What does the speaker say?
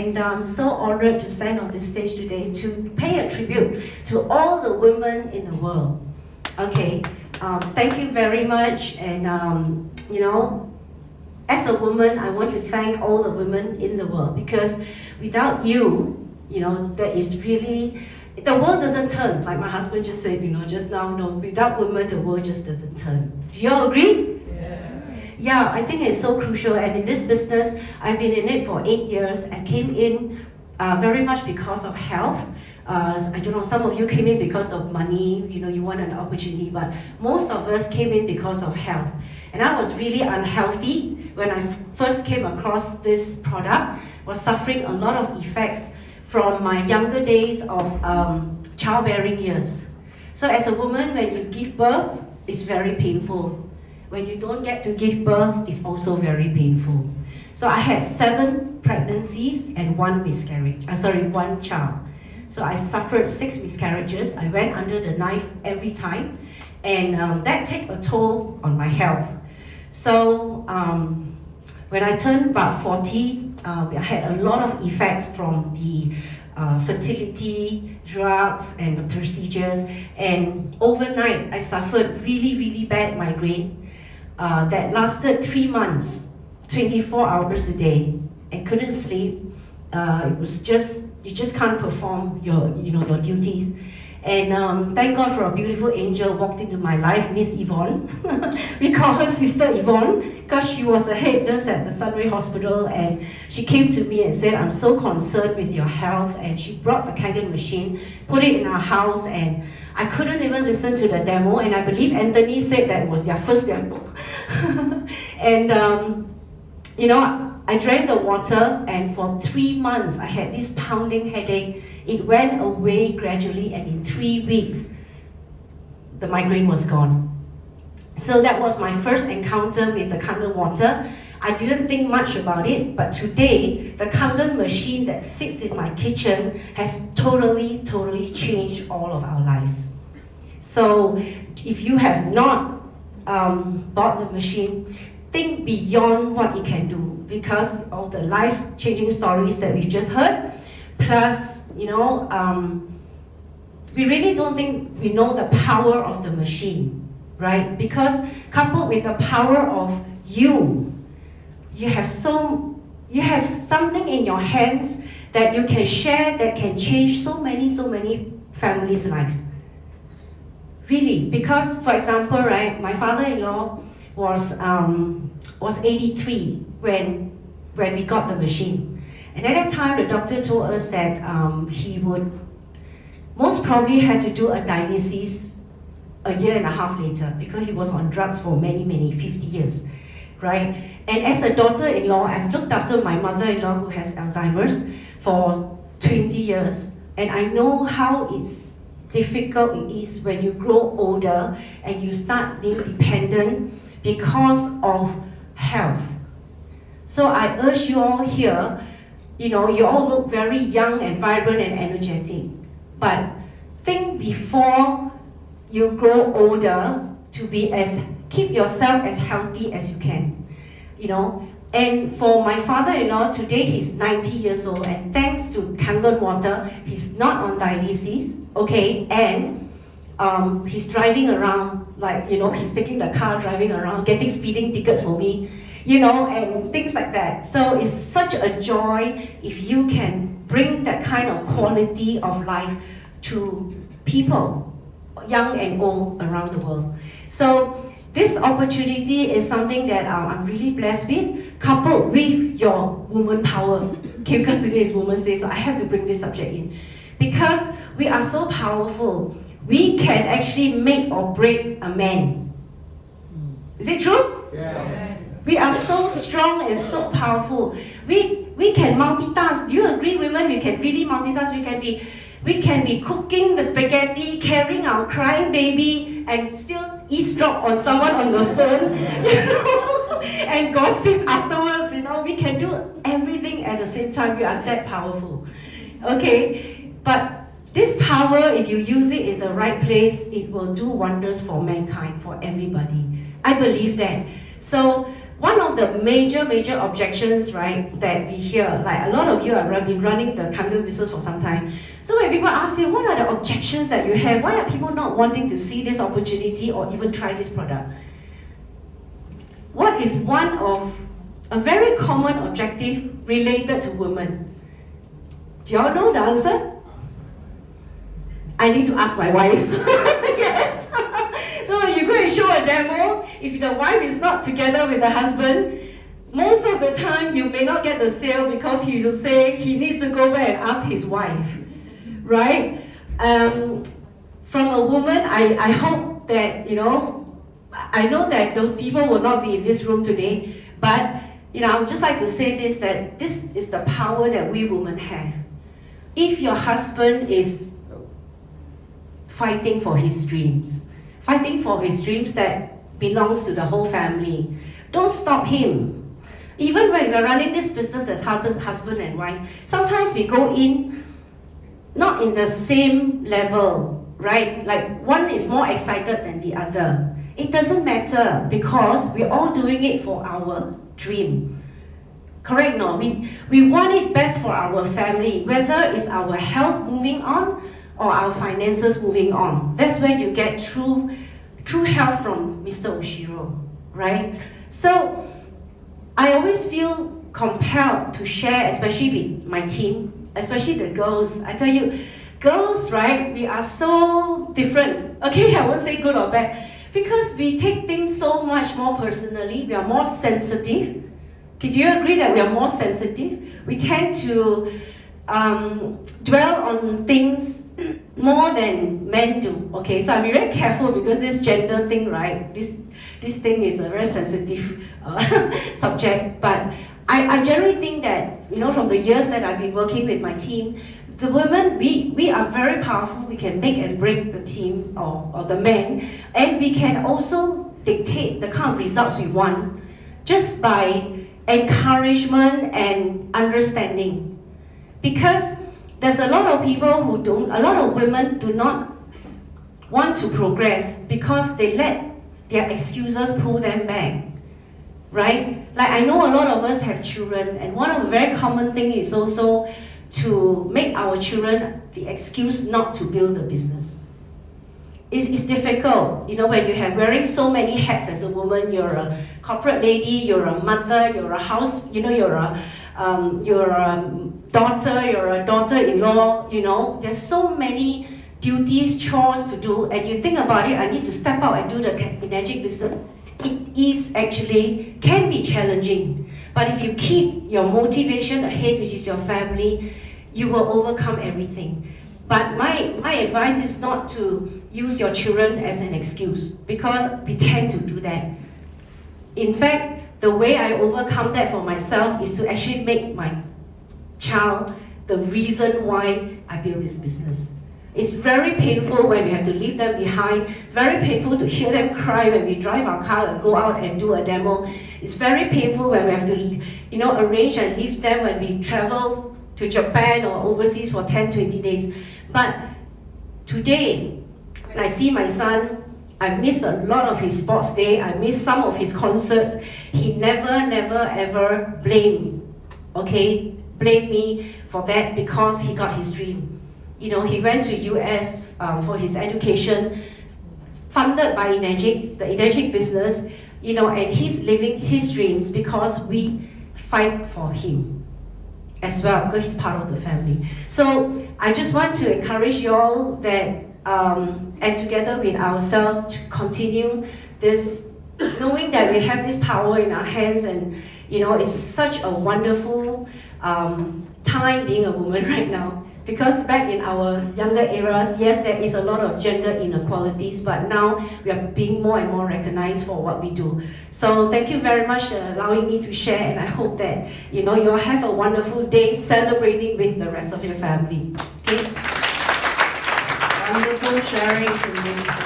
And I'm so honored to stand on this stage today to pay a tribute to all the women in the world. Okay, thank you very much. And as a woman, I want to thank all the women in the world, because without you, there is really, the world doesn't turn. Like my husband just said, just now, no, without women, the world just doesn't turn. Do you all agree? Yeah, I think it's so crucial, and in this business, I've been in it for 8 years. I came in very much because of health. I don't know, some of you came in because of money, you want an opportunity, but most of us came in because of health. And I was really unhealthy when I first came across this product, was suffering a lot of effects from my younger days of childbearing years. So as a woman, when you give birth, it's very painful. When you don't get to give birth, it's also very painful. So I had 7 pregnancies and 1 miscarriage. One child. So I suffered 6 miscarriages. I went under the knife every time, and that took a toll on my health. So when I turned about 40, I had a lot of effects from the fertility drugs and the procedures, and overnight I suffered really, really bad migraine. That lasted 3 months, 24 hours a day. I couldn't sleep. It was just, you just can't perform your duties. And thank God for a beautiful angel walked into my life, Miss Yvonne. We call her Sister Yvonne, because she was a head nurse at the Sunway Hospital, and she came to me and said, I'm so concerned with your health, and she brought the Kangen machine, put it in our house, and I couldn't even listen to the demo, and I believe Anthony said that was their first demo. And I drank the water, and for 3 months I had this pounding headache. It went away gradually, and in 3 weeks, the migraine was gone. So that was my first encounter with the Kangen water. I didn't think much about it, but today, the Kangen machine that sits in my kitchen has totally, totally changed all of our lives. So if you have not bought the machine, think beyond what it can do, because of the life-changing stories that we just heard. Plus, we really don't think we know the power of the machine, right? Because coupled with the power of you have something in your hands that you can share that can change so many families' lives. Really, because for example, right, my father-in-law was 83 when we got the machine. And at that time, the doctor told us that he would most probably had to do a dialysis a year and a half later, because he was on drugs for many, 50 years, right? And as a daughter-in-law, I've looked after my mother-in-law who has Alzheimer's for 20 years, and I know how difficult it is when you grow older and you start being dependent because of health. So I urge you all here, you all look very young and vibrant and energetic, but think before you grow older to keep yourself as healthy as you can, And for my father-in-law, today he's 90 years old, and thanks to Kangen water, he's not on dialysis, okay, and he's driving around, like, he's taking the car, driving around, getting speeding tickets for me, and things like that. So it's such a joy if you can bring that kind of quality of life to people, young and old, around the world. So this opportunity is something that I'm really blessed with, coupled with your woman power. Okay, because today is Women's Day, so I have to bring this subject in. Because we are so powerful, we can actually make or break a man. Is it true? Yes. We are so strong and so powerful. We can multitask. Do you agree, women? We can really multitask. We can be cooking the spaghetti, carrying our crying baby, and still eavesdrop on someone on the phone, and gossip afterwards. We can do everything at the same time. We are that powerful. Okay, but this power, if you use it in the right place, it will do wonders for mankind, for everybody. I believe that. So one of the major objections, right, that we hear, like a lot of you have been running the candle business for some time. So when people ask you, what are the objections that you have? Why are people not wanting to see this opportunity or even try this product? What is one of a very common objective related to women? Do y'all know the answer? I need to ask my wife. Yes. So when you go and show a demo, if the wife is not together with the husband, most of the time you may not get the sale because he will say he needs to go back and ask his wife, right? From a woman, I hope that, I know that those people will not be in this room today, but I would just like to say this, that this is the power that we women have. If your husband is fighting for his dreams that belongs to the whole family, don't stop him. Even when we're running this business as husband and wife, sometimes we go in not in the same level, right? Like one is more excited than the other. It doesn't matter because we're all doing it for our dream. Correct? No, we want it best for our family, whether it's our health moving on or our finances moving on. That's where you get true health from Mr. Oshiro, right? So I always feel compelled to share, especially with my team, especially the girls. I tell you, girls, right, we are so different. Okay, I won't say good or bad, because we take things so much more personally. We are more sensitive. Okay, do you agree that we are more sensitive? We tend to dwell on things more than men do. Okay, so I'm very careful because this gender thing, right? This thing is a very sensitive subject. But I generally think that, from the years that I've been working with my team, the women, we are very powerful. We can make and break the team or the men, and we can also dictate the kind of results we want just by encouragement and understanding. Because there's a lot of people a lot of women do not want to progress because they let their excuses pull them back, right? Like I know a lot of us have children, and one of the very common things is also to make our children the excuse not to build a business. It's difficult, when you have wearing so many hats as a woman. You're a corporate lady, you're a mother, you're a house, you're a daughter, you're a daughter-in-law, there's so many duties, chores to do, and you think about it, I need to step out and do the Enagic business. It is actually, can be challenging, but if you keep your motivation ahead, which is your family, you will overcome everything. But my advice is not to use your children as an excuse, because we tend to do that. In fact, the way I overcome that for myself is to actually make my child the reason why I build this business. It's very painful when we have to leave them behind. It's very painful to hear them cry when we drive our car and go out and do a demo. It's very painful when we have to arrange and leave them when we travel to Japan or overseas for 10-20 days. But today, when I see my son, I missed a lot of his sports day, I missed some of his concerts. He never ever blamed me for that, because he got his dream. He went to US for his education, funded by Enagic, the Enagic business, and he's living his dreams because we fight for him as well, because he's part of the family. So I just want to encourage you all that, and together with ourselves, to continue this, knowing that we have this power in our hands, and it's such a wonderful time being a woman right now. Because back in our younger eras, yes, there is a lot of gender inequalities, but now we are being more and more recognized for what we do. So thank you very much for allowing me to share, and I hope that you'll have a wonderful day celebrating with the rest of your family. Okay? Wonderful sharing from you.